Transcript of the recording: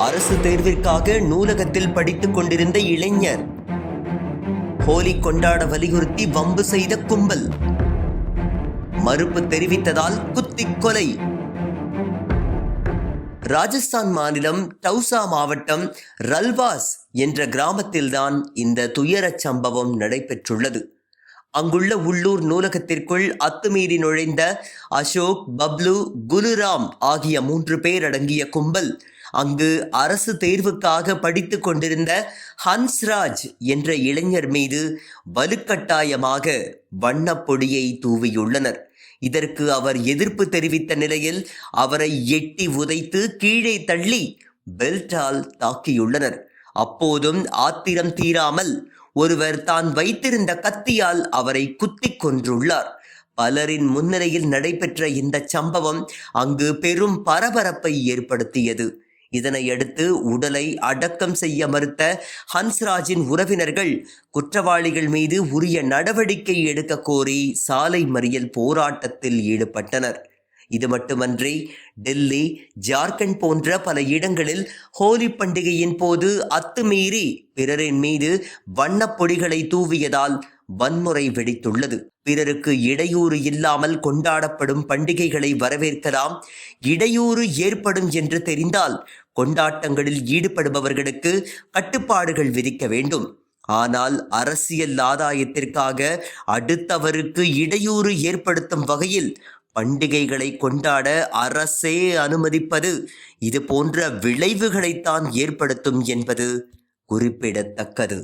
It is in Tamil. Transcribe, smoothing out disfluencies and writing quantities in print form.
அரசு தேர்விற்காக நூலகத்தில் படித்துக் கொண்டிருந்த இளைஞர். ஹோலி கொண்டாட வலியுறுத்தி வம்பு செய்த கும்பல். மறுப்பு தெரிவித்ததால் குத்திக் கொலை. ராஜஸ்தான் மாநிலம் டவுசா மாவட்டம் ரல்வாஸ் என்ற கிராமத்தில்தான் இந்த துயரச் சம்பவம் நடைபெற்றுள்ளது. அங்குள்ள உள்ளூர் நூலகத்திற்குள் அத்துமீறி நுழைந்த அசோக், பப்ளு, குலுராம் ஆகிய 3 பேர் அடங்கிய கும்பல் அங்கு அரசு தேர்வுக்காக படித்துக் கொண்டிருந்த ஹன்ஸ்ராஜ் என்ற இளைஞர் மீது வலுக்கட்டாயமாக வண்ணப்பொடியை தூவியுள்ளனர். இதற்கு அவர் எதிர்ப்பு தெரிவித்த நிலையில் அவரை எட்டி உதைத்து கீழே தள்ளி பெல்ட்டால் தாக்கியுள்ளனர். அப்போதும் ஆத்திரம் தீராமல் ஒருவர் தான் வைத்திருந்த கத்தியால் அவரை குத்திக் கொன்றுள்ளார். பலரின் முன்னிலையில் நடைபெற்ற இந்த சம்பவம் அங்கு பெரும் பரபரப்பை ஏற்படுத்தியது. இதனையடுத்து உடலை அடக்கம் செய்ய மறுத்த ஹன்ஸ்ராஜின் உறவினர்கள் குற்றவாளிகள் மீது உரிய நடவடிக்கை எடுக்க கோரி சாலை மறியல் போராட்டத்தில் ஈடுபட்டனர். இது மட்டுமன்றி டெல்லி, ஜார்க்கண்ட் போன்ற பல இடங்களில் ஹோலி பண்டிகையின் போது அத்துமீறி பிறரின் மீது வண்ணப்பொடிகளை தூவியதால் வன்முறை வெடித்துள்ளது. பிறருக்கு இடையூறு இல்லாமல் கொண்டாடப்படும் பண்டிகைகளை வரவேற்கலாம். இடையூறு ஏற்படும் என்று தெரிந்தால் கொண்டாட்டங்களில் ஈடுபடுபவர்களுக்கு கட்டுப்பாடுகள் விதிக்க வேண்டும். ஆனால் அரசியல் ஆதாயத்திற்காக அடுத்தவருக்கு இடையூறு ஏற்படுத்தும் வகையில் பண்டிகைகளை கொண்டாட அரசே அனுமதிப்பது இது போன்ற விளைவுகளைத்தான் ஏற்படுத்தும் என்பது குறிப்பிடத்தக்கது.